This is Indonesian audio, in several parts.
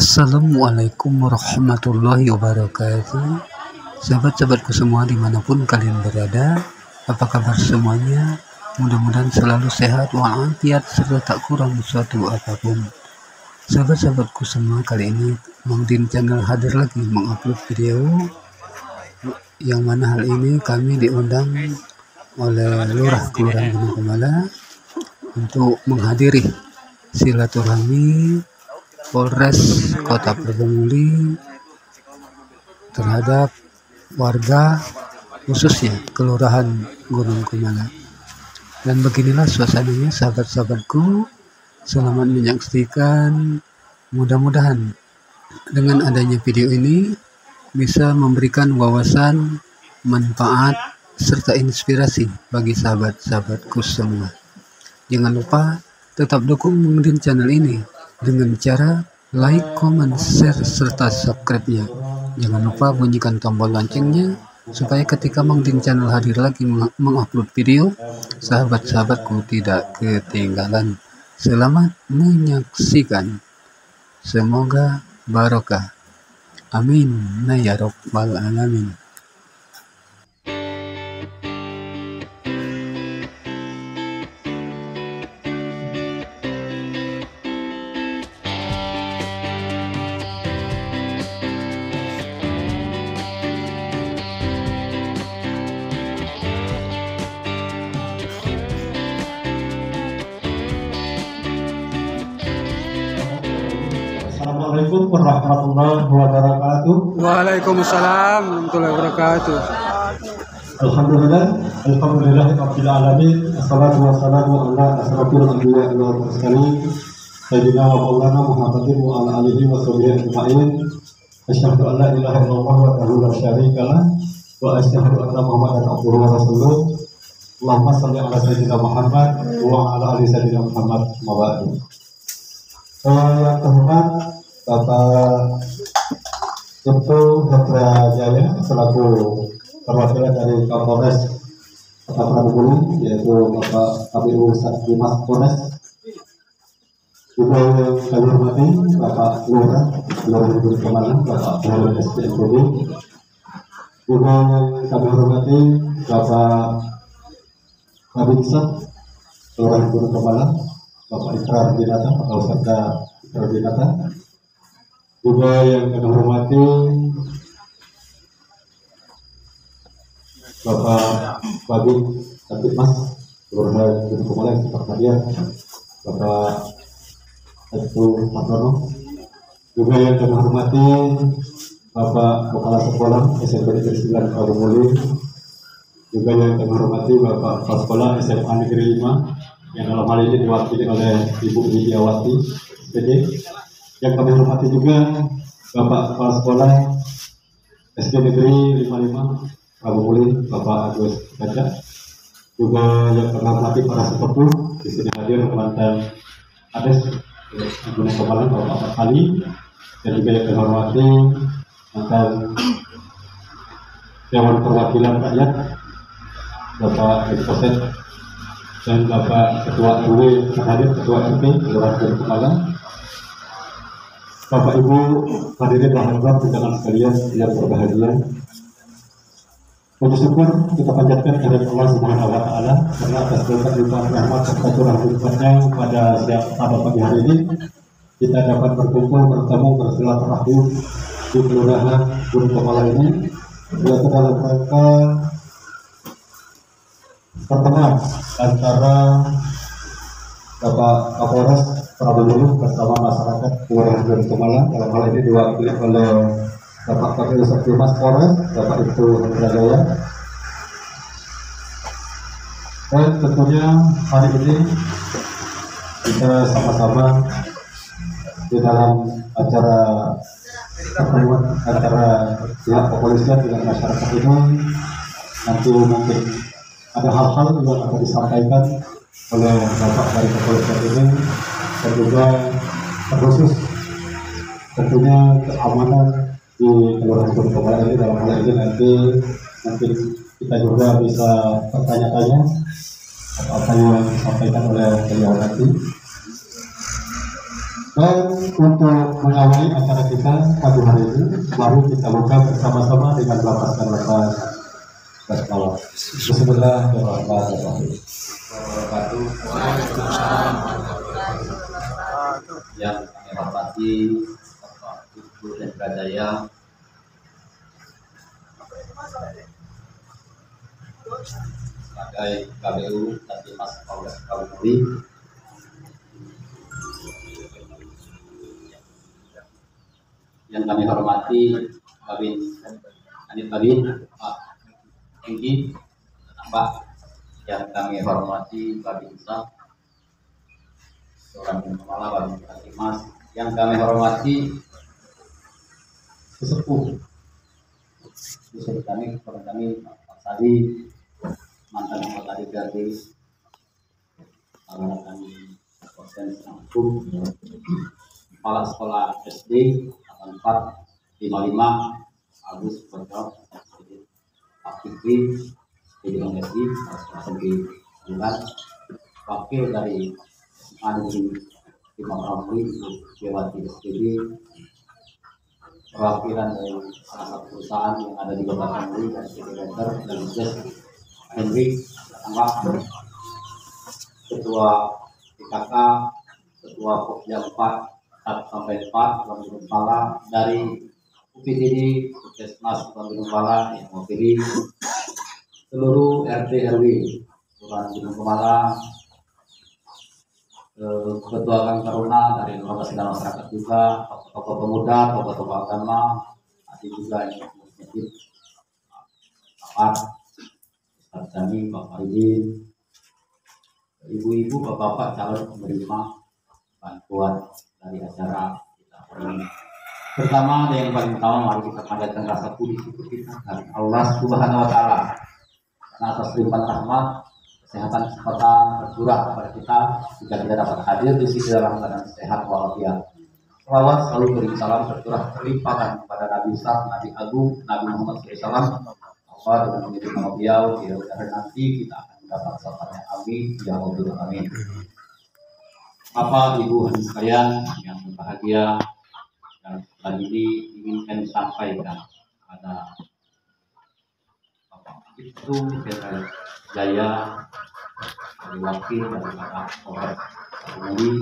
Assalamualaikum warahmatullahi wabarakatuh. Sahabat-sahabatku semua dimanapun kalian berada, apa kabar semuanya? Mudah-mudahan selalu sehat walafiat serta tak kurang suatu apapun. Sahabat-sahabatku semua, kali ini Mang Din Channel hadir lagi mengupload video, yang mana hal ini kami diundang oleh Lurah Kelurahan Gunung Kumala untuk menghadiri silaturahmi Polres Kota Probolinggo terhadap warga, khususnya Kelurahan Gunung Kumala. Dan beginilah suasananya, sahabat-sahabatku. Selamat menyaksikan. Mudah-mudahan dengan adanya video ini bisa memberikan wawasan, manfaat, serta inspirasi bagi sahabat-sahabatku semua. Jangan lupa tetap dukung Mang Din Channel ini dengan cara like, comment, share, serta subscribe-nya. Jangan lupa bunyikan tombol loncengnya supaya ketika Mang Din Channel hadir lagi mengupload video, sahabat-sahabatku tidak ketinggalan. Selamat menyaksikan. Semoga barokah. Amin ya rabbal alamin. Assalamualaikum warahmatullahi wabarakatuh. Waalaikumsalam warahmatullahi wabarakatuh. Alhamdulillah rabbil alamin. Assalatu wassalamu ala asrofil anbiya'i wal mursalin sayyidina wa maulana Muhammadin wa ala alihi wa sahbihi ajma'in. Asyhadu an la ilaha illallah wa la syarika lah wa asyhadu anna Muhammadan abduhu wa rasuluh. Allahumma shalli ala sayyidina Muhammad wa ala ali sayyidina Muhammad. Yang terhormat Bapak Ibtu Hendra Jaya selaku perwakilan dari Kapolres Kota Probolinggo, yaitu Bapak KPU Satgas Polres. Juga yang kami hormati Bapak Lurah Gunung Kumala, Bapak Lurah SPNPB. Juga yang kami hormati Bapak Kabinsat Lurah Gunung Kumala, Bapak Ikrar Dinata atau Serda Ikrar Dinata. Juga yang kami hormati Bapak Babin Kapitmas Kelurahan Gunung Kumala yang seperti dia, Bapak Ibtu Matono. Juga yang kami hormati Bapak Kepala Sekolah SMP Negeri 9 Probolinggo. Juga yang kami hormati Bapak Kepala Sekolah SMA Negeri 5 yang dalam hal ini diwakili oleh Ibu Widiawati SPD. Yang kami hormati juga Bapak Kepala Sekolah SD Negeri 55 Probolinggo, Bapak Agus Gajah. Juga yang kami hormati para sepuh di sini hadir mantan Ades Gunung Kumala, Bapak Ali. Dan juga yang kami hormati mantan Dewan Perwakilan Rakyat, Bapak Ekoset, dan Bapak Ketua RW yang hadir, Ketua RT Kelurahan Gunung Kumala. Bapak Ibu hadirin dan hadirat undangan sekalian yang berbahagia. Puji syukur kita panjatkan kehadirat Allah Subhanahu wa taala karena atas berkat limpahan rahmat serta curah hukumannya pada pagi hari ini kita dapat berkumpul, bertemu, bersilaturahmi di Kelurahan Gunung Kumala ini, yaitu dalam rangka pertemuan antara Bapak Kapolres Probolinggo bersama masyarakat Kelurahan Gunung Kumala. Dalam hal ini diwakili oleh Bapak KPU Satgas Polres, Bapak Ibtu Hendra Jaya. Dan tentunya hari ini kita sama-sama di dalam acara pertemuan antara pihak kepolisian dengan masyarakat ini, nanti mungkin ada hal-hal yang akan disampaikan oleh Bapak dari kepolisian ini, dan juga terkhusus tentunya keamanan di Kelurahan Gunung Kumala ini. Dalam hal ini nanti kita juga bisa bertanya-tanya apa yang disampaikan oleh beliau nanti. Dan untuk mengawali acara kita pagi hari ini, mari kita buka bersama-sama dengan melafazkan lafaz basmalah. Bismillahirrahmanirrahim. Yang kami hormati Bapak Ibu dan Bradaya, sebagai KBU dan Dimas Polres Sukabumi, yang kami hormati Babin Anit Babin, Pak Enggi, Pak, yang kami hormati Babin Sa, seorang kepala Babin Katimas, yang kami hormati sesepuh kami, Pak Sadi, mantan anggota DPRD, kami dosen hukum, kepala sekolah SD 8455 Agus Pocok, Pak Fikri, jadi SI, wakil dari Adi Imam Ramli, Jawati SPB, perwakilan dari salah satu perusahaan yang ada di Kota Kamri dan Sekretariat dan Just Henry Anwar, Ketua PKK, Ketua Pokja 4 sampai 4 Bandung Kepala dari UPTD Puskesmas Bandung Kepala yang mewakili seluruh RT RW Bandung Kepala, Ketua Kang Taruna dari lembaga sidang masyarakat juga, tokoh pemuda, tokoh agama, ada juga yang masjid, Pak Ustaz Jami, Pak Faridin, ibu-ibu, bapak-bapak calon penerima bantuan dari acara kita ini. Pertama, yang paling utama, mari kita panjatkan rasa puji syukur kita dari Allah Subhanahu Wa Taala atas limpahan rahmat, kesehatan, kesempatan tercurah kepada kita jika kita dapat hadir di sini dalam keadaan sehat walafiat. Salawat selalu beri salam tercurah terlimpahkan kepada Nabi Besar, Nabi Agung, Nabi Muhammad SAW. Allah dengan menjadi nama beliau, dan nanti kita akan mendapat syafaatnya. Amin ya rabbal alamin. Bapak, Ibu, hadirin sekalian yang berbahagia, yang lagi ini ingin kami sampaikan pada Bapak itu Jaya dari wakil dari Bapak Polres Sukabumi.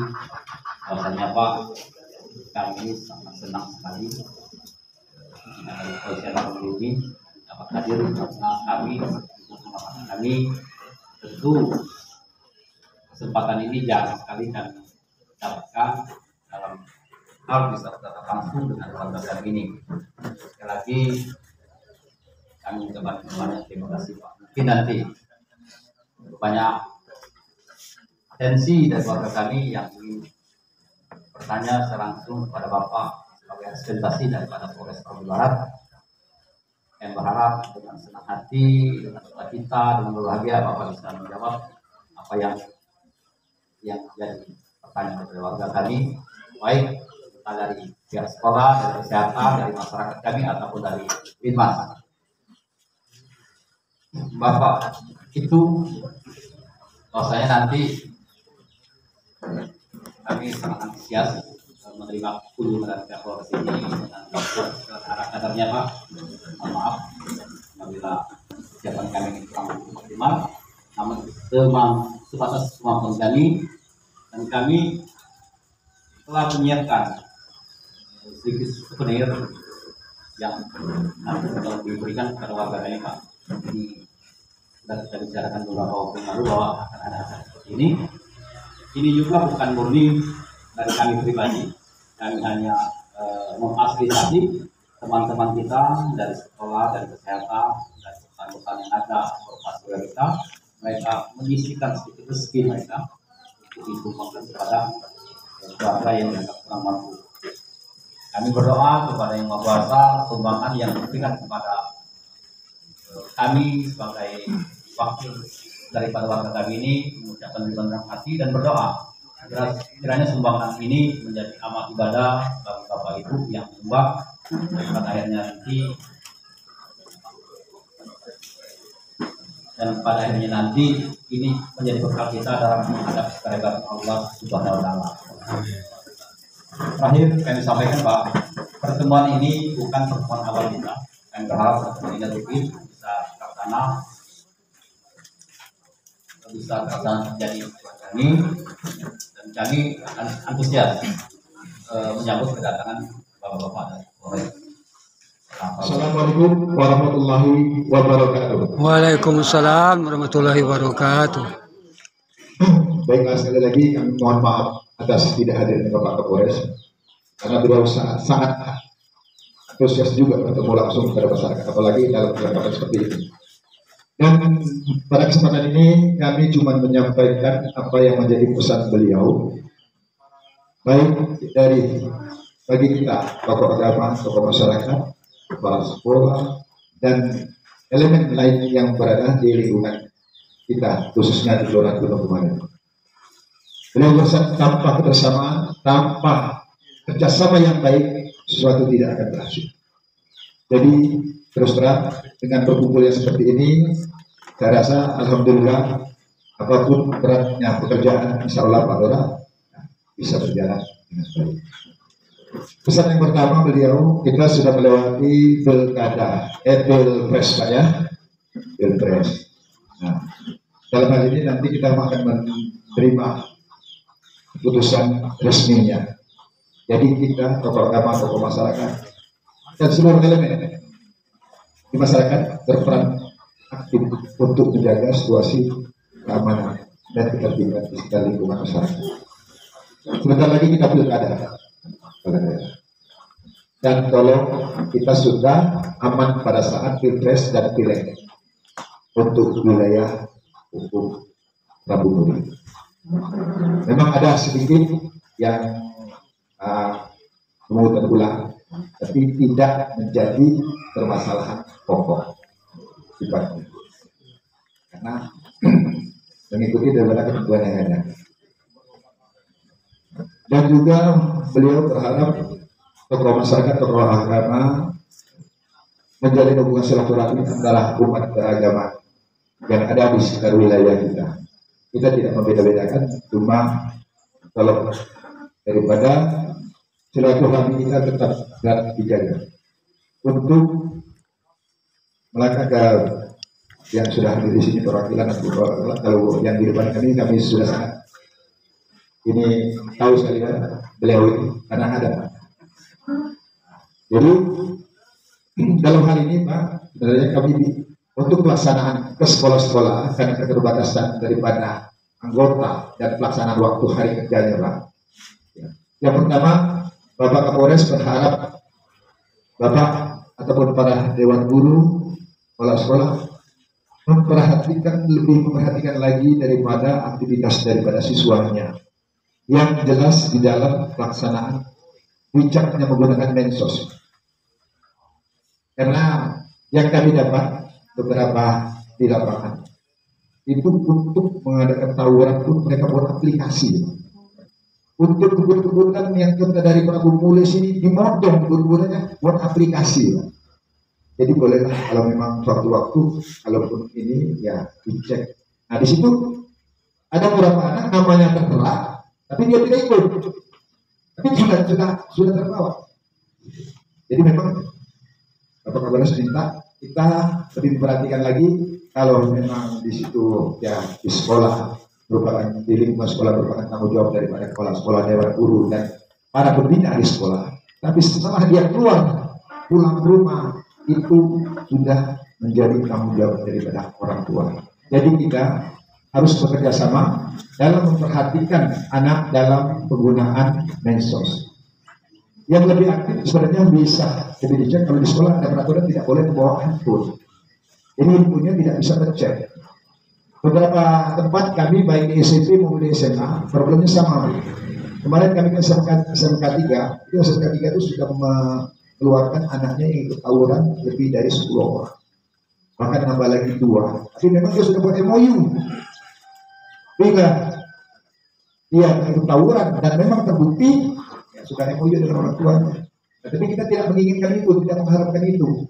Bahwasanya Pak, kami sangat senang sekali dari Polres ini dapat hadir karena kami tentu kesempatan ini jarang sekali kami dapatkan dalam hal bisa bertatap langsung dengan keluarga kami ini. Sekali lagi kami mengucapkan banyak terima kasih Pak. Mungkin nanti banyak atensi dari keluarga kami yang ingin bertanya secara langsung kepada Bapak sebagai representasi daripada Polres Sukabumi Barat. Yang berharap dengan senang hati, dengan sukacita, dengan berbahagia Bapak bisa menjawab apa yang jadi pertanyaan dari warga kami, baik kita dari pihak sekolah, dari kesehatan, dari masyarakat kami ataupun dari Binmas. Bapak, itu bahwasanya nanti kami sangat antusias menerima kunjungan dari Polres ini dengan kadarnya Pak. Mohon maaf apabila kegiatan kami ini kurang maksimal, namun sebatas kemampuan kami, dan kami telah menyiapkan sedikit souvenir yang nanti akan diberikan kepada warga kami Pak. Ini sudah kita bicarakan beberapa waktu lalu bahwa akan ada seperti ini. Ini juga bukan murni dari kami pribadi. Kami hanya memfasilitasi teman-teman kita dari sekolah, dari kesehatan, dari perusahaan yang ada, perusahaan kita, mereka menyisihkan sedikit rezeki mereka untuk disumbangkan kepada keluarga yang dianggap kurang mampu. Kami berdoa kepada Yang Maha Kuasa, sumbangan yang diberikan kepada kami sebagai wakil daripada warga kami ini, mengucapkan ribuan hati dan berdoa kiranya sumbangan ini menjadi amal ibadah bagi Bapak Ibu yang menyumbang, dan akhirnya nanti ini menjadi bekal kita dalam menghadap kehadirat Allah Subhanahu Wa Taala. Terakhir kami sampaikan Pak, pertemuan ini bukan pertemuan awal kita. Kami berharap pertemuan ini bisa terlaksana terjadi ini, dan kami akan antusias menyambut kedatangan bapak-bapak dari Polres. Assalamualaikum warahmatullahi wabarakatuh. Waalaikumsalam warahmatullahi wabarakatuh. Baiklah, sekali lagi kami mohon maaf atas tidak hadirnya Bapak Kapolres, karena beliau sangat antusias juga bertemu langsung kepada masyarakat, apalagi dalam kelengkapan seperti ini. Dan pada kesempatan ini kami cuma menyampaikan apa yang menjadi pesan beliau, baik bagi kita tokoh agama, tokoh masyarakat, kepala sekolah, dan elemen lain yang berada di lingkungan kita, khususnya di Kelurahan Gunung Kemarin. Beliau berpesan, tanpa kebersamaan, tanpa kerjasama yang baik, sesuatu tidak akan berhasil. Jadi terus terang, dengan berkumpul yang seperti ini, saya rasa alhamdulillah apapun beratnya pekerjaan, insya Allah Pak Lurah bisa berjalan dengan baik. Pesan yang pertama beliau, kita sudah melewati pilpres Pak ya, pilpres. Nah, dalam hal ini nanti kita akan menerima keputusan resminya. Jadi kita tokoh agama, tokoh masyarakat, dan seluruh elemen di masyarakat berperan aktif untuk menjaga situasi keamanan dan ketertiban di sekitar lingkungan masyarakat. Sebentar lagi kita pilkada. Dan tolong kita sudah aman pada saat pilpres dan pileg untuk wilayah hukum Rabu Nuri. Memang ada sedikit yang kemudian ulang, tapi tidak menjadi permasalahan pokok sifatnya, karena mengikuti daripada ketentuan yang ada. Dan juga beliau berharap tokoh masyarakat, tokoh agama menjalin hubungan silaturahmi antara umat beragama yang ada di sekitar wilayah kita. Kita tidak membeda-bedakan, cuma kalau daripada silaturahmi kita tetap dijaga untuk melangkah yang sudah hadir di sini perwakilan, kalau yang di depan kami sudah sangat ini tahu sekali beliau itu karena ada. Jadi dalam hal ini Pak, sebenarnya kami untuk pelaksanaan ke sekolah-sekolah karena keterbatasan daripada anggota dan pelaksanaan waktu hari kerjanya Pak. Yang pertama, Bapak Kapolres berharap Bapak ataupun para dewan guru, kepala sekolah lebih memperhatikan lagi daripada aktivitas daripada siswanya. Yang jelas di dalam pelaksanaan bijaknya menggunakan mensos. Karena yang kami dapat beberapa di lapangan itu untuk mengadakan tawuran pun mereka buat aplikasi. Untuk kebun-kebunan yang kita dari Prabu Mule sini dimodong kebun-kebunannya buat aplikasi. Jadi bolehlah kalau memang suatu-waktu kalaupun ini ya dicek. Nah di situ ada beberapa anak namanya tertera, tapi dia tidak ikut, tapi sudah terbawa. Jadi memang Bapak Kapolres minta kita lebih memperhatikan lagi kalau memang di situ ya di sekolah merupakan di lingkungan sekolah merupakan tanggung jawab daripada kepala sekolah, dewan guru dan para pembina di sekolah. Tapi setelah dia keluar pulang ke rumah itu sudah menjadi tanggung jawab daripada orang tua. Jadi kita harus bekerja sama dalam memperhatikan anak dalam penggunaan mensos. Yang lebih aktif sebenarnya bisa lebih dicek kalau di sekolah ada peraturan tidak boleh membawa handphone. Jadi handphonenya tidak bisa tercek. Beberapa tempat kami baik di SMP maupun di SMA problemnya sama. Kemarin kami ke SMK 3, itu SMK 3 itu sudah mengeluarkan anaknya yang ikut tawuran lebih dari 10 orang. Bahkan nambah lagi 2. Tapi memang dia sudah buat MOU. Bila dia ikut tawuran dan memang terbukti ya sudah MOU dengan orang tuanya. Tapi kita tidak menginginkan itu, tidak mengharapkan itu.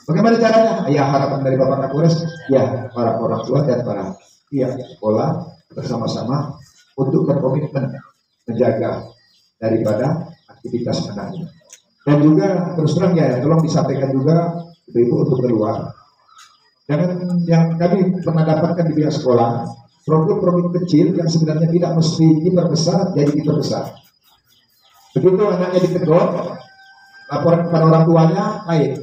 Bagaimana caranya? Ya harapan dari Bapak Kapolres, ya para orang tua dan para pihak sekolah bersama-sama untuk berkomitmen menjaga daripada aktivitas anaknya. Dan juga terus terang ya, tolong disampaikan juga ibu untuk keluar. Jangan, yang kami pernah dapatkan di pihak sekolah, problem-problem kecil yang sebenarnya tidak mesti diperbesar jadi diperbesar. Begitu anaknya ditegur, laporan kepada orang tuanya lain.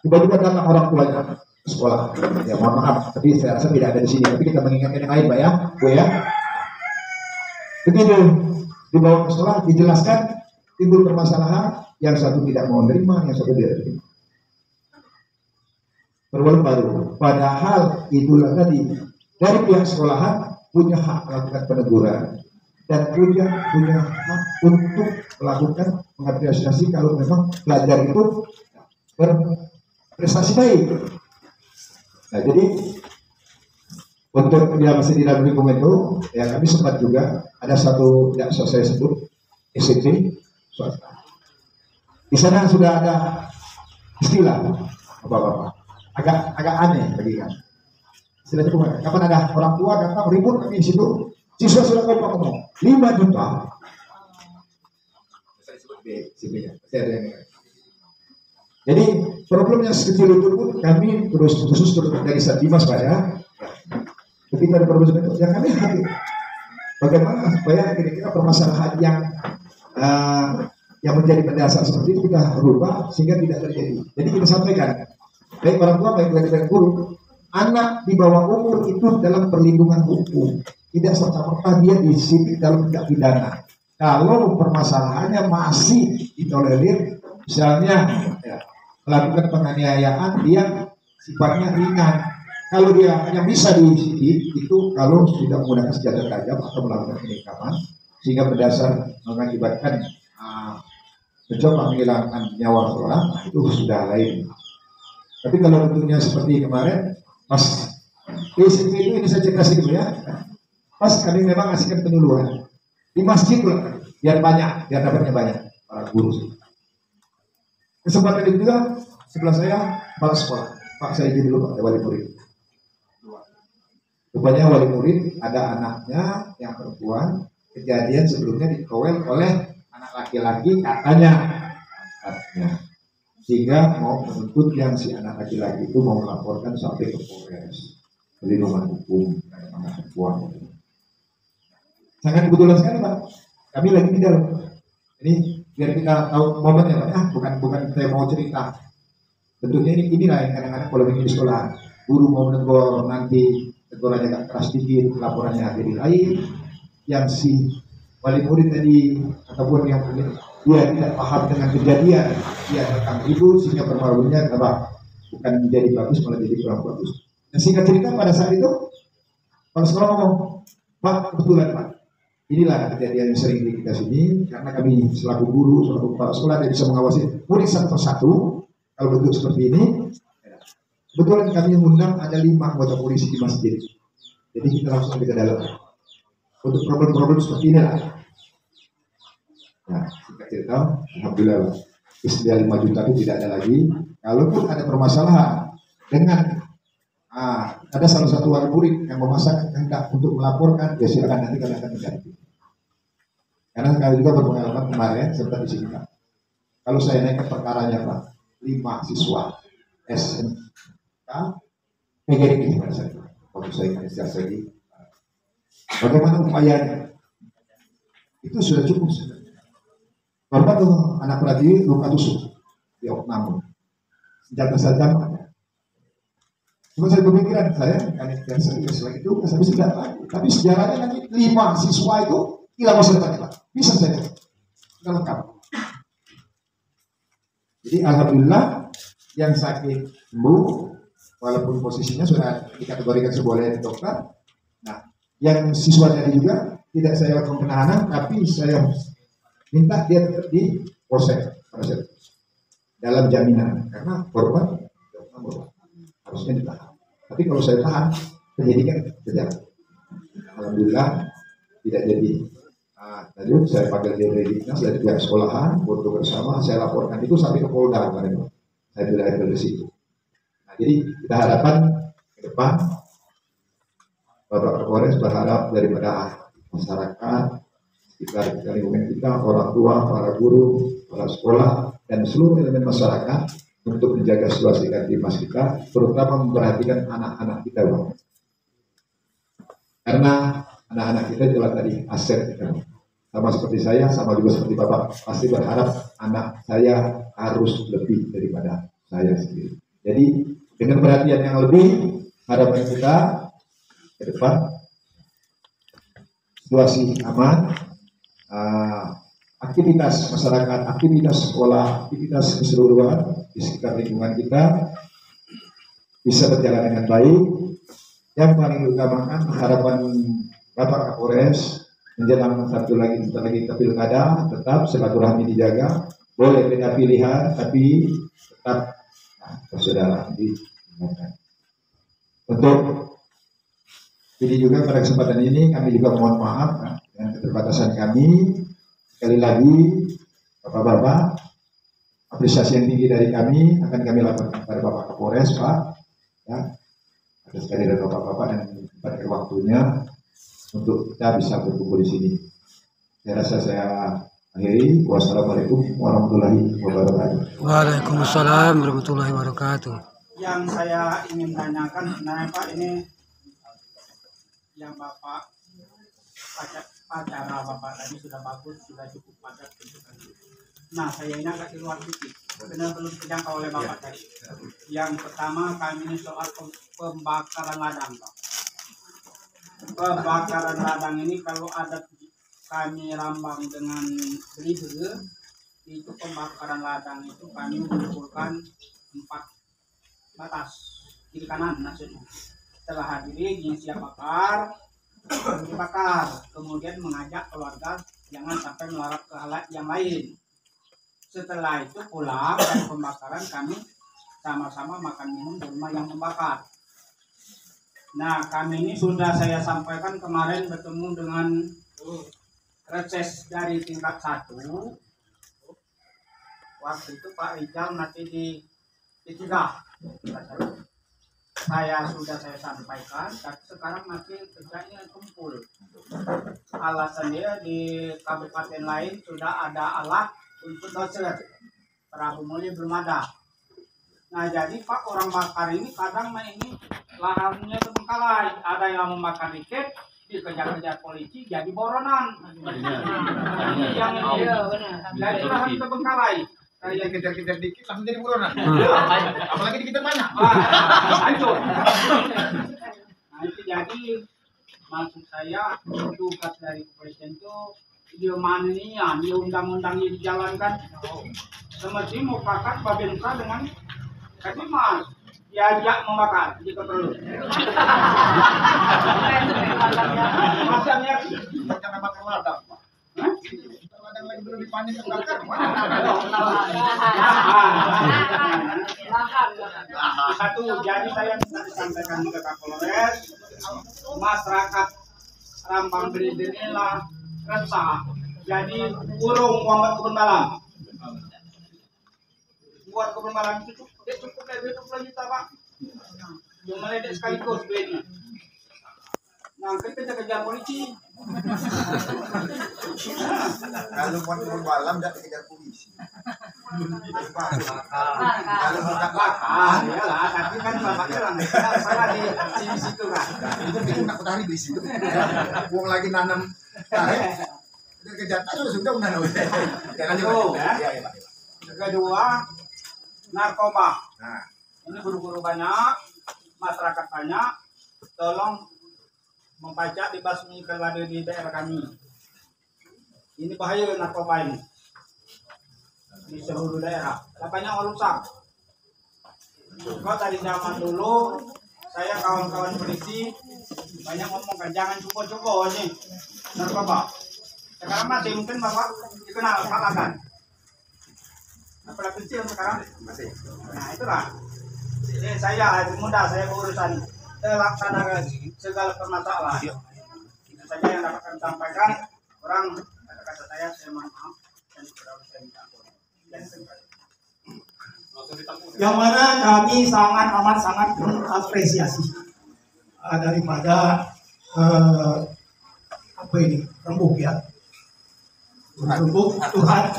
Tiba-tiba datang orang tuanya ke sekolah. Ya mohon maaf, tapi saya rasa tidak ada di sini. Tapi kita mengingatkan yang lain, Pak ya, Bu ya. Begitu dibawa ke sekolah, dijelaskan, timbul permasalahan, yang satu tidak mau menerima, yang satu tidak terima. Baru. Padahal itulah tadi dari pihak sekolahan punya hak melakukan peneguran dan punya hak untuk melakukan mengapresiasi kalau memang pelajar itu berprestasi baik. Nah jadi untuk yang masih di dalam lingkup itu, ya kami sempat juga ada satu yang saya sebut SMP swasta. Di sana sudah ada istilah bapak-bapak. Agak aneh bagi kami. Istilah itu kapan ada orang tua datang ribut kami di situ, siswa sudah ngomong 5 juta. Jadi problem yang sekecil itu pun kami terus khusus dari Satdimas Pak ya. Ketika ada problem itu, ya kami hadir. Bagaimana supaya kira-kira permasalahan yang menjadi mendasar seperti itu kita rubah sehingga tidak terjadi. Jadi kita sampaikan, baik orang tua, baik dari guru, anak di bawah umur itu dalam perlindungan hukum, tidak serta-merta dia disidik dalam tindak pidana. Kalau permasalahannya masih ditolerir, misalnya ya, melakukan penganiayaan yang sifatnya ringan. Kalau dia yang bisa disidik itu kalau sudah menggunakan senjata tajam atau melakukan penikaman sehingga berdasar mengakibatkan mencoba menghilangkan nyawa seorang, nah itu sudah lain. Tapi kalau bentuknya seperti kemarin, pas SMP itu ini saya cerita sedikit ya. Pas kami memang ngasihkan penyuluhan di masjid pula, biar banyak, biar dapatnya banyak para guru. Kesempatan itu juga sebelah saya kepala sekolah, Pak saya izin dulu Pak, wali murid. Rupanya wali murid ada anaknya yang perempuan, kejadian sebelumnya dikawal oleh anak laki-laki katanya. Sehingga mau menuntut yang si anak laki-laki itu mau melaporkan sampai ke Polres perlindungan hukum anak perempuan. Sangat kebetulan sekali Pak, kami lagi di dalam. Ini biar kita tahu momennya Pak, bukan saya mau cerita. Bentuknya inilah yang kadang-kadang kalau di sekolah guru mau menegur nanti tegurannya agak keras dikit, laporannya jadi lain. Yang si wali murid tadi ataupun yang dia tidak paham dengan kejadian, dia rekam itu sehingga permalunya apa bukan menjadi bagus malah jadi kurang bagus. Dan singkat cerita pada saat itu kalau sekolah ngomong, Pak kebetulan Pak, inilah kejadian yang sering di kita sini karena kami selaku guru, selaku kepala sekolah tidak bisa mengawasi murid satu persatu. Kalau bentuk seperti ini, kebetulan kami mengundang ada 5 anggota polisi di masjid. Jadi kita langsung ke dalam. Untuk problem-problem seperti ini lah. Nah, singkat cerita, alhamdulillah istilah 5 juta itu tidak ada lagi. Kalaupun ada permasalahan dengan ada salah satu wali murid yang memasang kehendak untuk melaporkan, ya silakan nanti kami akan mengganti. Karena kami juga berpengalaman kemarin serta di sini Pak. Kalau saya naik ke perkaranya Pak, 5 siswa SMK PGRI pada saat itu. Waktu saya ingat lagi. Bagaimana upayanya? Itu sudah cukup sebenarnya. Korban tuh anak perhati luka tusuk di oknum, senjata tajam ada. Cuma saya berpikiran saya kan serius lagi itu saya bisa dapat. Tapi sejarahnya nanti 5 siswa itu hilang masa depan Pak. Bisa saja. Kita lengkap. Jadi alhamdulillah yang sakit sembuh walaupun posisinya sudah dikategorikan sebagai dokter. Nah, yang siswa tadi juga tidak saya lakukan penahanan, tapi saya minta dia tetap di polsek dalam jaminan karena korban harusnya ditahan. Tapi kalau saya tahan, penyidikan berjalan. Alhamdulillah tidak jadi. Tadi saya panggil dia dari dinas dari pihak sekolahan, foto bersama, saya laporkan itu sampai ke Polda kemarin. Saya tidak ada di situ. Nah, jadi kita harapkan ke depan Bapak Kapolres berharap daripada masyarakat kita lingkungan kita, orang tua, para guru, para sekolah, dan seluruh elemen masyarakat untuk menjaga situasi Kamtibmas kita, terutama memperhatikan anak-anak kita, Bang. Karena anak-anak kita itulah tadi aset kita. Sama seperti saya, sama juga seperti Bapak, pasti berharap anak saya harus lebih daripada saya sendiri. Jadi dengan perhatian yang lebih, harapan kita ke depan situasi aman, aktivitas masyarakat, aktivitas sekolah, aktivitas keseluruhan di sekitar lingkungan kita bisa berjalan dengan baik. Yang paling diutamakan harapan Bapak Kapolres menjelang sebentar lagi kita pilkada, tetap silaturahmi dijaga, boleh beda pilihan tapi tetap persaudaraan diingatkan. Untuk ini juga pada kesempatan ini kami juga mohon maaf dengan keterbatasan kami. Sekali lagi Bapak-bapak, apresiasi yang tinggi dari kami akan kami laporkan kepada Bapak Kapolres, Pak. Ya, atas sekali dari Bapak-bapak dan pada waktunya untuk kita bisa berkumpul di sini. Saya rasa saya akhiri. Wassalamualaikum warahmatullahi wabarakatuh. Waalaikumsalam warahmatullahi wabarakatuh. Yang saya ingin tanyakan sebenarnya Pak, ini yang Bapak acara Bapak tadi sudah bagus, sudah cukup padat. Nah, saya ini agak di luar dikit, benar belum terjangkau oleh Bapak tadi. Yang pertama kami ini soal pembakaran ladang, Pak. Pembakaran ladang ini kalau ada kami rambang dengan beliber, itu pembakaran ladang itu kami mengumpulkan 4 batas kiri kanan maksudnya. Setelah hadiri yang siap bakar, dibakar, kemudian mengajak keluarga jangan sampai melarat ke hal yang lain. Setelah itu pulang dari pembakaran kami sama-sama makan minum di rumah yang membakar. Nah, kami ini sudah saya sampaikan kemarin bertemu dengan reses dari tingkat 1. Waktu itu Pak Rijal nanti di 3. Saya sampaikan, tapi sekarang masih kerjanya kumpul. Alasannya di kabupaten lain sudah ada alat untuk doser, perahu muli belum ada. Nah, jadi Pak, orang bakar ini kadang ini lahannya terbengkalai, ada yang membakar dikit, dikejar-kejar polisi jadi boronan. Jadi lahan terbengkalai. Yang kejar-kejar dikit langsung jadi buronan. Apalagi dikejar banyak. Hancur. Nah, itu jadi maksud saya tugas dari kepolisian itu di mana ini ya, di undang-undang yang dijalankan. Semestinya mufakat Babinsa dengan Kamtibmas diajak membakar jika perlu. Macamnya jangan bakar ladang. Ladang lagi belum dipanen terbakar. Satu, jadi saya sampaikan ke Kapolres, masyarakat Rambang Beliber inilah resah. Jadi urung buat kebun malam. Buat kebun malam itu cukup dari 20 juta Pak. Cuma ledek sekaligus duitnya. Nah, kita kejar polisi. Kalau mau kebun malam tidak dikejar polisi. Kalau bukan bakar, ya lah. Tapi kan bapaknya lah, salah di situ kan. Itu bikin takut hari di situ. Uang lagi nanam tarik, dikejar sudah menanam. Kedua, narkoba. Nah, ini guru-guru banyak, masyarakat banyak. Tolong membaca dibasmi kalau di daerah kami. Ini bahaya narkoba ini di seluruh daerah. Banyak orang rusak. Kalau dari zaman dulu saya kawan-kawan polisi banyak ngomong kan jangan cukup-cukup nih narkoba. Sekarang masih mungkin Bapak dikenal kan? Apalagi kecil sekarang masih. Nah itulah. Jadi saya mudah saya berurusan terlaksana segala permasalahan. Itu saja yang dapat kami sampaikan. Orang kata-kata saya mohon maaf dan saya minta ampun. Yang mana kami sangat mengapresiasi daripada apa ini rembuk ya untuk curhat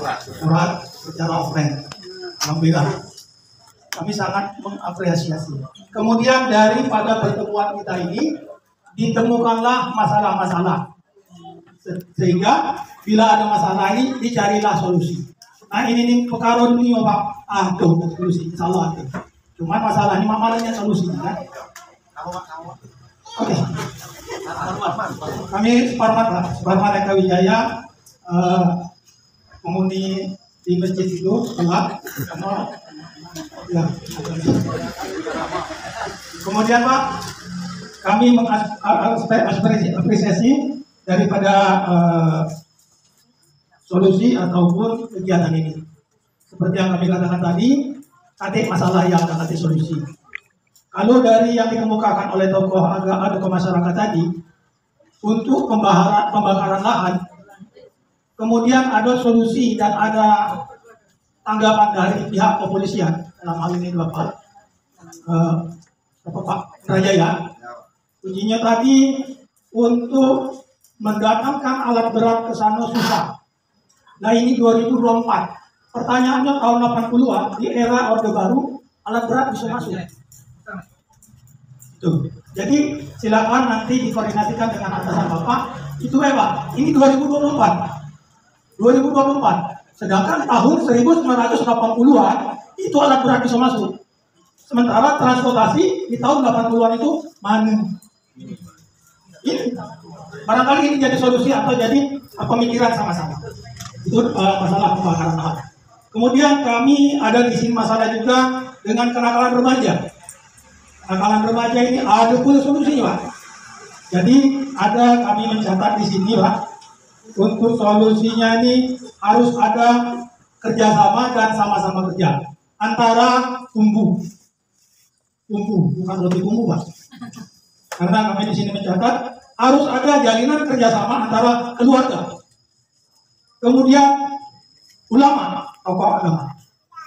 secara offline. Alhamdulillah, kami sangat mengapresiasi. Kemudian daripada pertemuan kita ini ditemukanlah masalah-masalah, sehingga bila ada masalah ini dicarilah solusi. Nah ini perkara ini Pak, tuh solusi, insyaallah ada. Cuma masalah ini mamalahnya solusinya kan? Oke. Kami Suparman Eka Wijaya penghuni di masjid itu telah ya. Kemudian Pak, kami mengapresiasi daripada solusi ataupun kegiatan ini. Seperti yang kami katakan tadi, katik masalah yang katik solusi. Kalau dari yang dikemukakan oleh tokoh agama, tokoh masyarakat tadi, untuk pembakaran lahan, kemudian ada solusi dan ada tanggapan dari pihak kepolisian, dalam hal ini Bapak Rajaya. Ujinya tadi untuk mendatangkan alat berat ke sana susah. Nah ini 2024. Pertanyaannya tahun 80-an, di era Orde Baru, alat berat bisa masuk. Tuh. Jadi silakan nanti dikoordinasikan dengan atasan Bapak. Itu Pak, ini 2024. Sedangkan tahun 1980-an itu alat berat bisa masuk. Sementara transportasi di tahun 80-an itu mana? Ini barangkali ini jadi solusi atau jadi pemikiran sama-sama. Itu masalah pembakaran lahan. Kemudian kami ada di sini masalah juga dengan kenakalan remaja. Kenakalan remaja ini ada pun solusinya Pak. Jadi ada kami mencatat di sini Pak. Untuk solusinya ini harus ada kerjasama dan sama-sama kerja antara tumbuh, bukan roti tumbuh Pak. Karena kami di sini mencatat harus ada jalinan kerjasama antara keluarga, kemudian ulama, tokoh agama,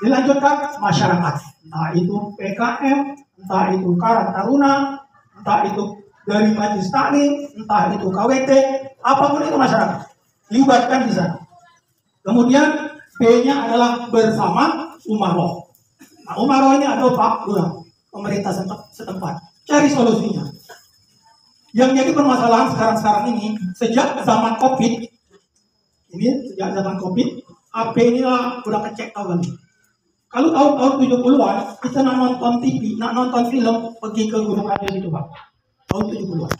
dilanjutkan masyarakat, entah itu PKM, entah itu Karang Taruna, entah itu dari Majelis Taklim, entah itu KWT, apapun itu masyarakat, libatkan di sana. Kemudian B-nya adalah bersama Umaroh. Nah, Umaroh ini ada Pak Lurah, pemerintah setempat, cari solusinya. Yang jadi permasalahan sekarang ini, sejak zaman COVID, AP inilah udah kecek tahu kan. Kalau tahun 70-an, kita nak nonton TV, nak nonton film, pergi ke Gunung Kidul itu Pak. Tahun 70-an.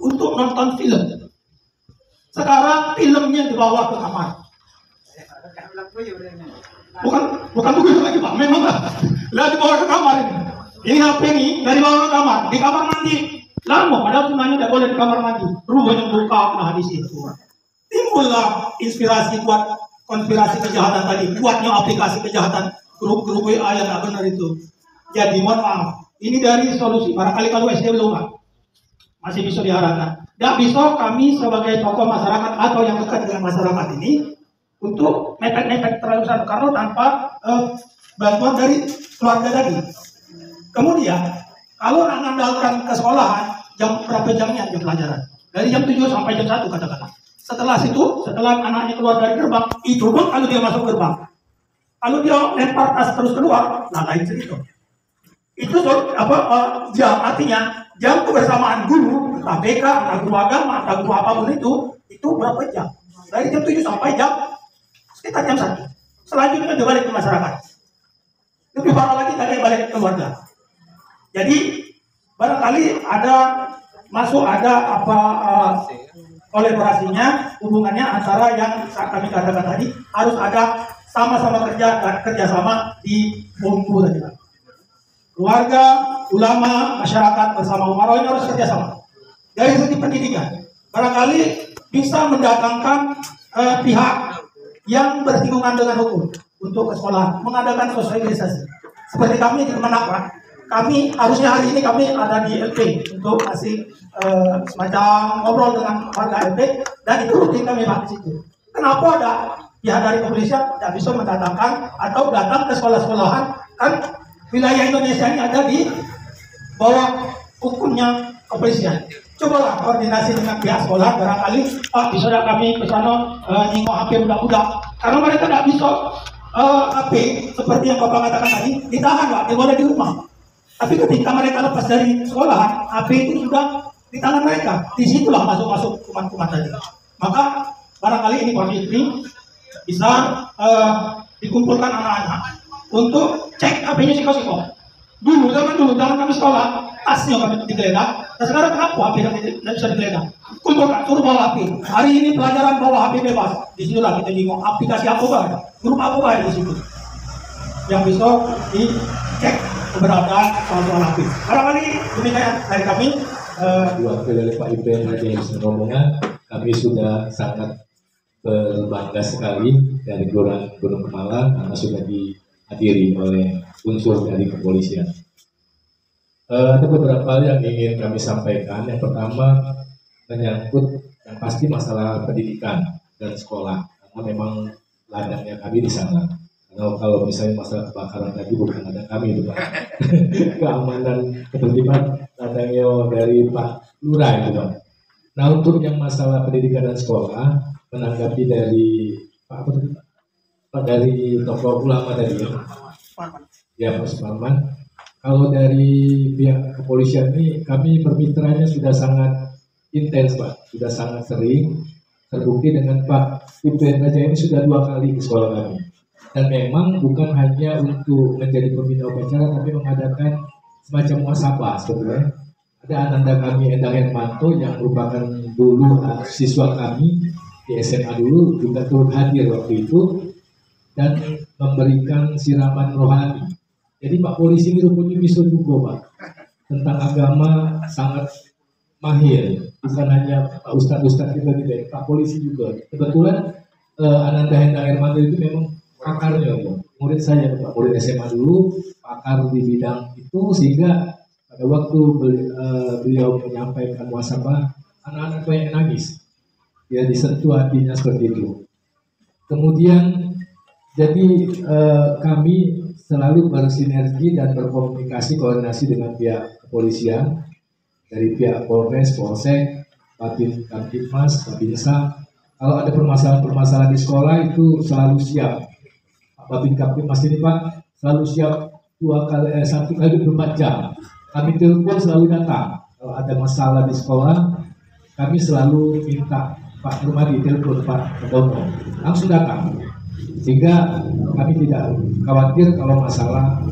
Untuk nonton film. Sekarang filmnya dibawa ke kamar. Bukan begitu lagi Pak, memang lah dibawa ke kamar ini. Ini HP ini dari bawah ke kamar, di kamar mandi. Lama, padahal semuanya tidak boleh di kamar mandi. Rupanya buka, nah di situ. Timbullah inspirasi buat konspirasi kejahatan tadi, buatnya aplikasi kejahatan grup-grup WA yang tidak benar itu. Jadi mohon maaf, ini dari solusi. Barangkali kalau SD belum Pak, masih bisa diarahkan. Tidak bisa kami sebagai tokoh masyarakat atau yang dekat dengan masyarakat ini untuk mepet-mepet terlalu besar karena tanpa bantuan dari keluarga tadi. Kemudian kalau nak mengandalkan ke sekolahan, jam berapa jamnya jam pelajaran? Dari jam 7 sampai jam 1 katakanlah. Setelah anaknya keluar dari gerbang, itu pun kalau dia masuk gerbang. Kalau dia lempar tas terus keluar, nah lain cerita. Itu jam, artinya jam kebersamaan guru, entah BK, entah guru agama, entah guru apapun itu berapa jam? Dari jam 7 sampai sekitar jam 1. Selanjutnya dia balik ke masyarakat. Lebih parah lagi tadi balik ke keluarga. Jadi barangkali ada kolaborasinya, hubungannya antara yang kami katakan tadi harus ada sama-sama kerja dan kerjasama di bumbu tadi. Keluarga, ulama, masyarakat bersama Umaroh ini harus kerjasama. Dari segi pendidikan, barangkali bisa mendatangkan pihak yang bersinggungan dengan hukum untuk ke sekolah, mengadakan sosialisasi. Seperti kami di Kemenak, kami harusnya hari ini kami ada di LP untuk kasih semacam ngobrol dengan warga LP dan itu rutin kami Pak di situ. Kenapa ada pihak dari kepolisian tidak bisa mendatangkan atau datang ke sekolah-sekolahan? Kan wilayah Indonesia ini ada di bawah hukumnya kepolisian. cobalah koordinasi dengan pihak sekolah, barangkali bisa kami ke sana nyingok HP budak-budak, karena mereka tidak bisa HP seperti yang Bapak katakan tadi ditahan Pak, boleh di rumah. Tapi ketika mereka lepas dari sekolah, HP itu sudah di tangan mereka. Disitulah masuk kuman-kuman tadi. Maka barangkali ini kondisi bisa dikumpulkan anak-anak untuk cek HP-nya siko-siko. Zaman dulu kami sekolah, tasnya kami digeledah. Dan sekarang kenapa HP tidak bisa digeledah? Kumpulkan, suruh bawa HP. Hari ini pelajaran bawa HP bebas. Disitulah kita bingung aplikasi apa Pak? Grup apa Pak di situ? Yang bisa dicek keberadaan soal HP. Barangkali demikian dari kami. Diwakili oleh Pak Ibrahim James rombongan, kami sudah sangat berbangga sekali dari Kelurahan Gunung Kemala karena sudah dihadiri oleh unsur dari kepolisian. Ada beberapa hal yang ingin kami sampaikan. Yang pertama menyangkut yang pasti masalah pendidikan dan sekolah, karena memang ladangnya kami di sana. Kalau misalnya masalah kebakaran tadi bukan ada kami itu Pak. Keamanan ketertiban ladangnya dari Pak Lurah itu Pak. Nah untuk yang masalah pendidikan dan sekolah, menanggapi dari Pak dari tokoh ulama tadi ya Pak Suparman. Kalau dari pihak kepolisian ini kami permitraannya sudah sangat intens Pak, sudah sangat sering, terbukti dengan Pak Ibrahim Raja ini sudah 2 kali ke sekolah kami. Dan memang bukan hanya untuk menjadi pembina upacara, tapi mengadakan semacam muasabah sebetulnya. Ada ananda kami Endang Hermanto yang merupakan dulu siswa kami di SMA dulu juga turut hadir waktu itu dan memberikan siraman rohani. Jadi Pak Polisi ini rupanya bisa juga Pak tentang agama sangat mahir, bukan hanya Pak Ustadz kita tidak, Pak Polisi juga. Kebetulan ananda Endang Hermanto itu memang pakarnya, murid saya Pak, murid SMA dulu, pakar di bidang itu, sehingga pada waktu beliau menyampaikan muasabah, anak-anak banyak nangis, ya disentuh hatinya seperti itu. Kemudian jadi kami selalu bersinergi dan berkomunikasi koordinasi dengan pihak kepolisian, dari pihak Polres, Polsek, Babin Kamtibmas, Babinsa. Kalau ada permasalahan-permasalahan di sekolah itu selalu siap. Babin Kamtibmas ini Pak selalu siap 1 kali 24 jam. Kami telepon selalu datang. Kalau ada masalah di sekolah, kami selalu minta Pak Rumadi telepon Pak Kedono, langsung datang. Sehingga kami tidak khawatir kalau masalah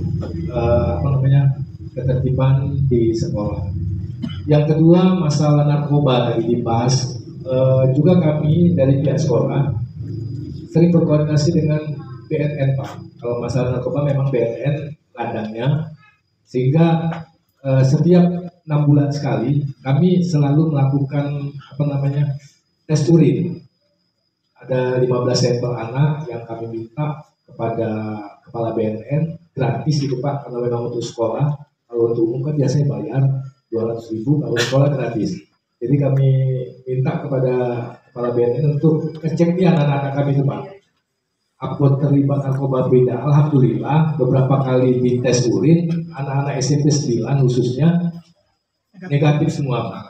ketertiban di sekolah. Yang kedua masalah narkoba tadi dibahas. Juga kami dari pihak sekolah sering berkoordinasi dengan BNN Pak. Kalau masalah narkoba memang BNN ladangnya, sehingga setiap 6 bulan sekali kami selalu melakukan tes urin. Ada 15 sampel anak yang kami minta kepada kepala BNN gratis itu Pak, karena memang untuk sekolah. Kalau untuk umum kan biasanya bayar 200.000, kalau sekolah gratis. Jadi kami minta kepada kepala BNN untuk ngecek nih anak-anak kami itu Pak, apa terlibat narkoba beda. Alhamdulillah beberapa kali di tes urin anak-anak SMP 9 khususnya negatif semua Pak.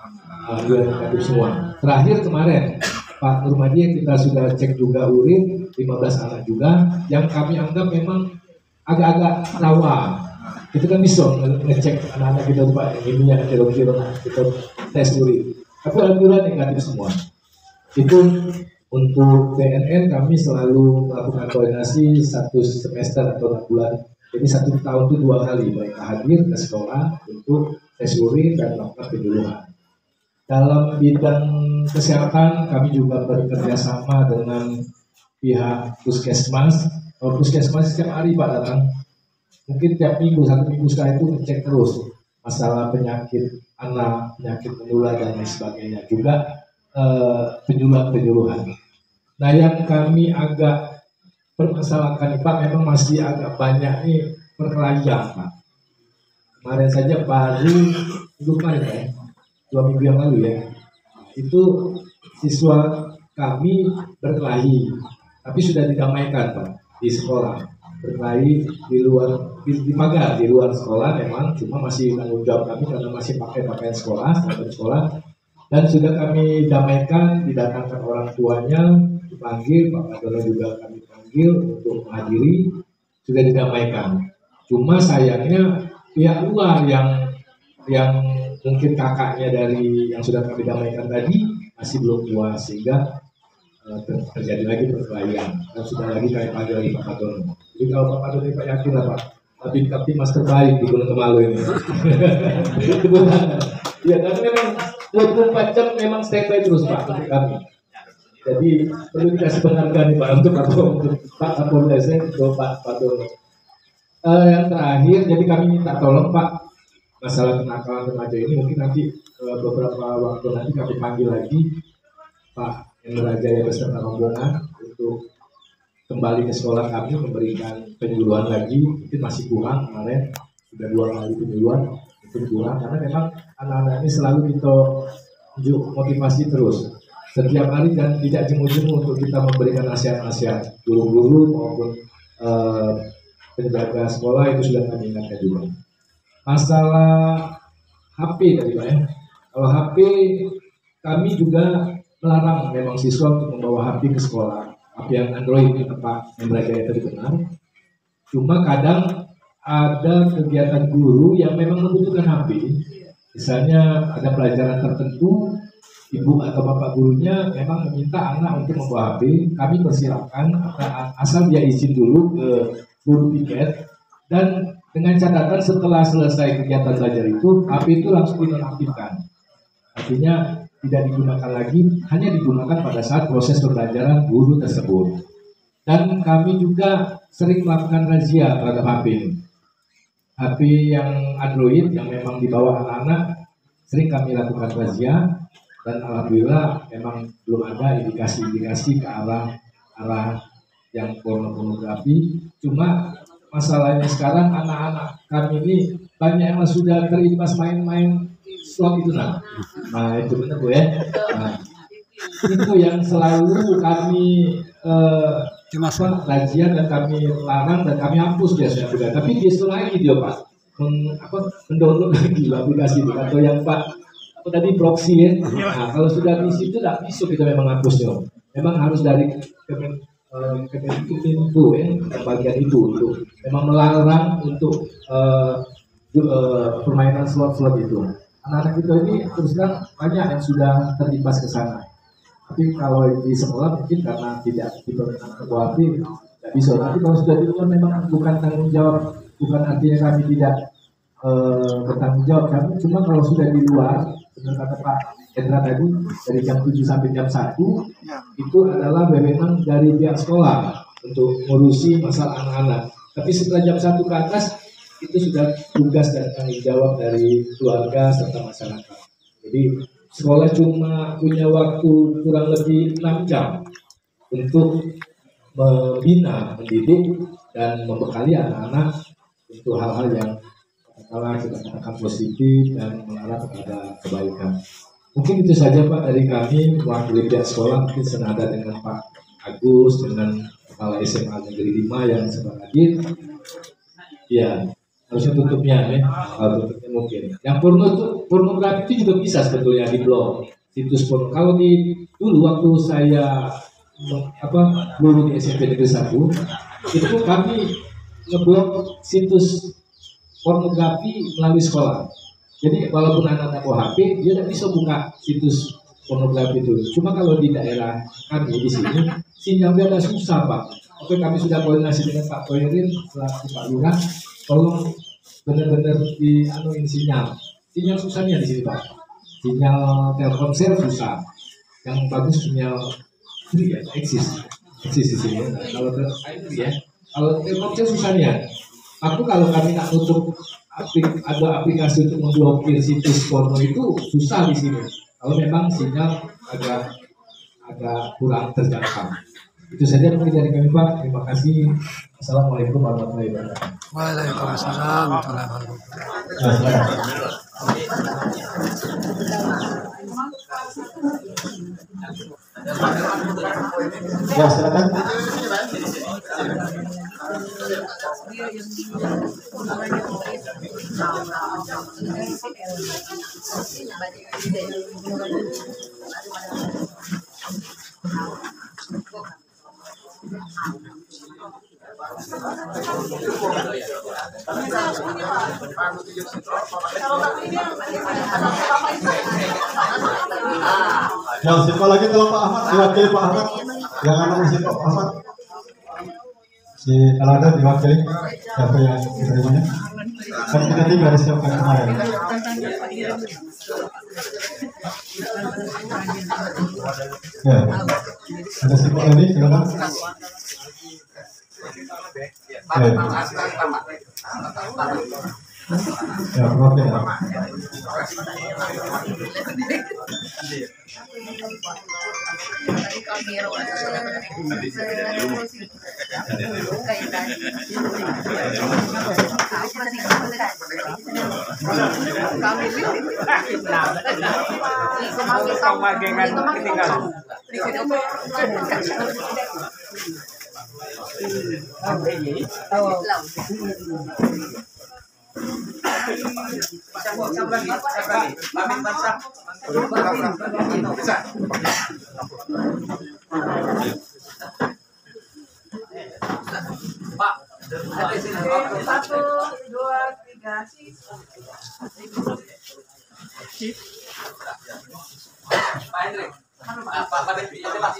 Negatif semua. Terakhir kemarin Pak Nurmadi kita sudah cek juga urin 15 anak juga yang kami anggap memang agak-agak rawan. Itu kan bisa ngecek anak-anak kita Pak, yang ini yang kilo-kilo kita tes urin. Tapi alhamdulillah negatif semua. Itu untuk BNN kami selalu melakukan koordinasi 1 semester atau 6 bulan. Jadi 1 tahun itu 2 kali mereka hadir ke sekolah untuk tes urin dan melakukan penyuluhan. Dalam bidang kesehatan kami juga bekerja sama dengan pihak puskesmas. Kalau puskesmas setiap hari Pak datang, mungkin tiap minggu, 1 minggu sekali itu ngecek terus masalah penyakit anak, penyakit menular dan lain sebagainya. Juga penyuluhan. Nah yang kami agak permasalahkan Pak, memang masih agak banyak nih perkelahian Pak. Kemarin saja baru minggu kemarin ya, 2 minggu yang lalu ya, itu siswa kami berkelahi, tapi sudah didamaikan Pak di sekolah. Berkelahi di luar, di pagar di luar sekolah memang, cuma masih tanggung jawab kami karena masih pakai pakaian sekolah, seragam sekolah. Dan sudah kami damaikan, didatangkan orang tuanya, dipanggil, Pak Kadono juga kami panggil untuk menghadiri, sudah didamaikan. Cuma sayangnya pihak luar yang mungkin kakaknya dari yang sudah kami damaikan tadi masih belum puas, sehingga terjadi lagi perkelahian. Dan sudah lagi kami panggil lagi Pak Kadono. Jadi kalau Pak Kadono Pak yakin lah Pak, tapi mas terbaik di Gunung Temalu ini. Ya, tapi memang 24 jam memang standby terus Pak untuk kami. Jadi perlu dikasih penghargaan nih Pak untuk Pak Kapolres, untuk Pak Kadono. Yang terakhir, jadi kami minta tolong Pak, masalah kenakalan remaja ini mungkin nanti beberapa waktu nanti kami panggil lagi Pak Hendra Jaya beserta rombongan untuk kembali ke sekolah kami memberikan penyuluhan lagi. Mungkin masih kurang, kemarin sudah 2 kali penyuluhan, itu kurang karena memang anak-anak ini selalu kita tunjuk motivasi terus setiap hari dan tidak jemu-jemu untuk kita memberikan nasihat-nasihat. Guru-guru maupun penjaga sekolah itu sudah kami ingatkan juga. Masalah HP tadi Pak ya, kalau HP kami juga melarang memang siswa untuk membawa HP ke sekolah. HP yang Android itu Pak Hendra Jaya tadi benar. Cuma kadang ada kegiatan guru yang memang membutuhkan HP. Misalnya ada pelajaran tertentu, ibu atau bapak gurunya memang meminta anak untuk membawa HP. Kami persilahkan asal dia izin dulu ke guru piket, dan dengan catatan setelah selesai kegiatan belajar itu HP itu langsung dinonaktifkan. Artinya tidak digunakan lagi, hanya digunakan pada saat proses pembelajaran guru tersebut. Dan kami juga sering melakukan razia terhadap HP ini. HP yang Android yang memang dibawa anak-anak sering kami lakukan razia, dan alhamdulillah memang belum ada indikasi-indikasi ke arah yang pornografi. Cuma masalahnya sekarang anak-anak kami ini banyak yang sudah terimbas main-main slot itu nah itu benar Bu ya. Nah, itu yang selalu kami razia dan kami larang dan kami hapus biasanya juga. Tapi disuruh lagi dia Pak mendownload lagi aplikasi itu atau yang Pak tadi proxy ya. Nah, kalau sudah di situ tidak bisa kita memang hapusnya. Memang harus dari Kemenkominfo ya, bagian itu memang melarang untuk permainan slot-slot itu. Anak-anak kita ini terus terang banyak yang sudah terimbas ke sana. Tapi kalau di sekolah mungkin karena tidak diperkenankan keluar tidak bisa. Tapi kalau sudah di luar memang bukan tanggung jawab, bukan artinya kami tidak bertanggung jawab. Kami cuma kalau sudah di luar, benar kata Pak Hendra tadi, dari jam 7 sampai jam 1 itu adalah wewenang dari pihak sekolah untuk ngurusi masalah anak-anak. Tapi setelah jam 1 ke atas itu sudah tugas dan tanggung jawab dari keluarga serta masyarakat. Jadi sekolah cuma punya waktu kurang lebih 6 jam untuk membina, mendidik, dan membekali anak-anak untuk hal-hal yang kita katakan positif dan mengarah kepada kebaikan. Mungkin itu saja Pak dari kami mewakili pihak sekolah, mungkin senada dengan Pak Agus, dengan Kepala SMA Negeri 5 yang sedang hadir. Ya, harusnya tutupnya ya, tutupnya mungkin. Yang pornografi itu juga bisa sebetulnya di blog situs porno. Kalau dulu waktu saya guru di SMP Negeri 1 itu kami ngeblok situs pornografi melalui sekolah. Jadi walaupun anak-anak bawa HP, dia tidak bisa buka situs pornografi itu. Cuma kalau di daerah kami di sini sinyalnya agak susah Pak. Oke, kami sudah koordinasi dengan Pak Toirin selaku Pak Lurah, tolong benar-benar dianuin sinyal. Sinyal susahnya di sini Pak. Sinyal Telkomsel susah. Yang bagus sinyal free ya, eksis di sini. Nah, kalau kalau Telkomsel susahnya. Aku kalau kami tak tutup ada aplikasi untuk memblokir situs porno itu susah di sini. Kalau memang sinyal agak kurang terjangkau. Itu saja mungkin dari kami Pak. Terima kasih. Assalamualaikum warahmatullahi wabarakatuh. Waalaikumsalam warahmatullahi wabarakatuh. Ya, silakan. Yang siapa lagi kalau Pak Ahmad, diwakili Pak Ahmad. Yang anak si Pak Ahmad. Kalau ada diwakili, siapa yang diterimanya? Kan kita tiga disiapkan kemarin. Ya, ada siapa lagi? Silakan. Ya, oke ya. Satu, dua, tiga, Pak Hendrik. Pak Devi, ya jelas.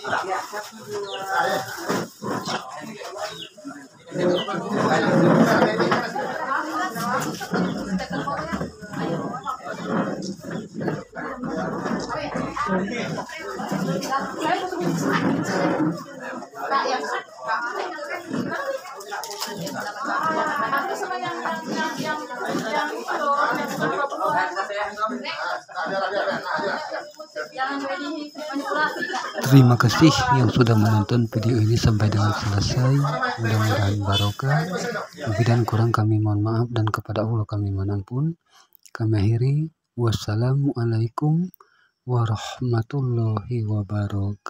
Terima kasih yang sudah menonton video ini sampai dengan selesai. Mudah-mudahan barokah. Lebih dan kurang kami mohon maaf, dan kepada Allah kami mohon ampun. Kami akhiri. Wassalamualaikum warahmatullahi wabarakatuh.